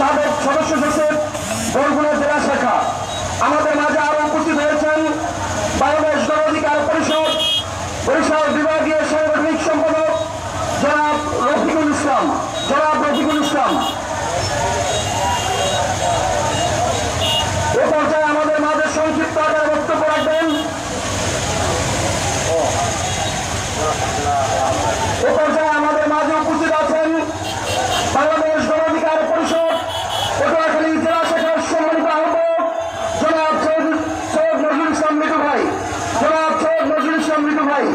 সাবেক সদস্য সচিব বরগুনা জেলা শাখা। আমাদের মাঝে আরো উপস্থিত হয়েছেন বাংলাদেশ গণ অধিকার পরিষদ বরিশাল বিভাগীয় সাংগঠনিক সম্পাদক জনাব রফিকুল ইসলাম। এ পর্যায়ে আমাদের মাঝে সংক্ষিপ্ত আকারে বক্তব্য রাখবেন উপস্থিত আছেন বাংলাদেশ গণ অধিকার পরিষদ পটুয়াখালী জেলা শাখার সম্মানিত আহ্বায়ক জনাব সৈয়দ নজরুল ইসলাম মিঠু ভাই।